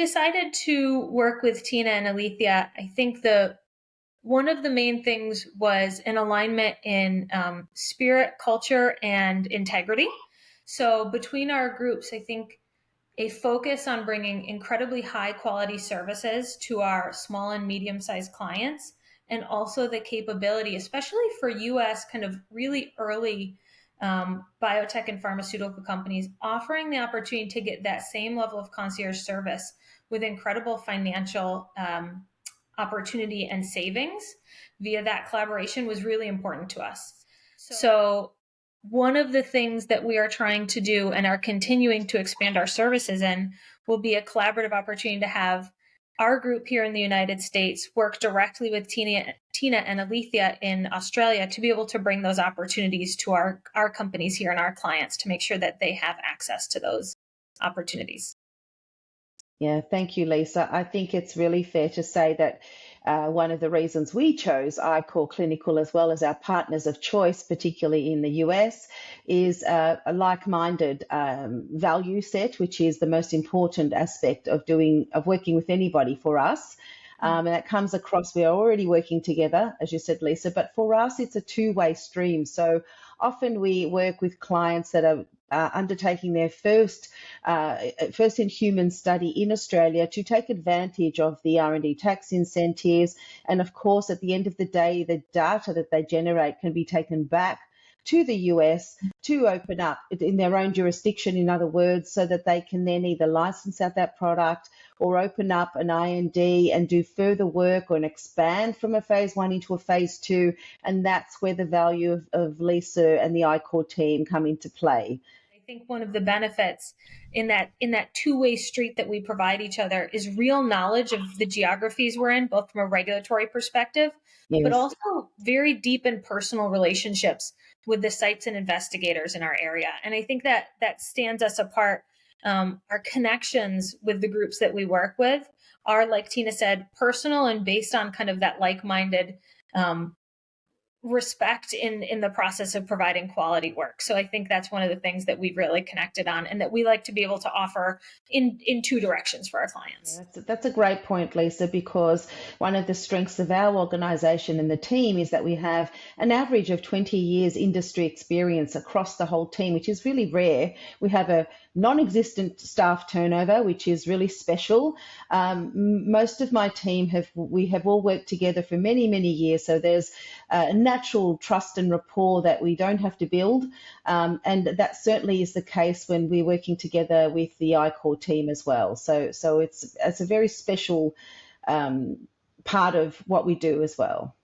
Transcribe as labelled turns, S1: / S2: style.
S1: decided to work with Tina and Alithia, I think one of the main things was an alignment in spirit, culture, and integrity. So between our groups, I think a focus on bringing incredibly high quality services to our small and medium-sized clients, and also the capability, especially for US kind of really early biotech and pharmaceutical companies, offering the opportunity to get that same level of concierge service with incredible financial opportunity and savings via that collaboration was really important to us. So one of the things that we are trying to do and are continuing to expand our services in will be a collaborative opportunity to have our group here in the United States work directly with Tina and Alithia in Australia to be able to bring those opportunities to our companies here and our clients to make sure that they have access to those opportunities.
S2: Yeah, thank you, Lisa. I think it's really fair to say that one of the reasons we chose Ichor Clinical as well as our partners of choice, particularly in the US, is a like-minded value set, which is the most important aspect of working with anybody for us. And that comes across, we are already working together, as you said, Lisa, but for us, it's a two-way stream. So often we work with clients that are undertaking their first in human study in Australia to take advantage of the R&D tax incentives. And of course, at the end of the day, the data that they generate can be taken back to the US to open up in their own jurisdiction, in other words, so that they can then either license out that product or open up an IND and do further work or expand from a phase 1 into a phase 2. And that's where the value of Lisa and the Ichor team come into play.
S1: I think one of the benefits in that two-way street that we provide each other is real knowledge of the geographies we're in, both from a regulatory perspective, yes, but also very deep and personal relationships with the sites and investigators in our area. And I think that stands us apart. Our connections with the groups that we work with are, like Tina said, personal and based on kind of that like-minded respect in the process of providing quality work. So I think that's one of the things that we've really connected on and that we like to be able to offer in two directions for our clients.
S2: Yeah, that's a great point, Lisa, because one of the strengths of our organisation and the team is that we have an average of 20 years industry experience across the whole team, which is really rare. We have a non-existent staff turnover, which is really special. Most of my team we have all worked together for many, many years. So there's a natural trust and rapport that we don't have to build. And that certainly is the case when we're working together with the Ichor team as well. So it's a very special part of what we do as well.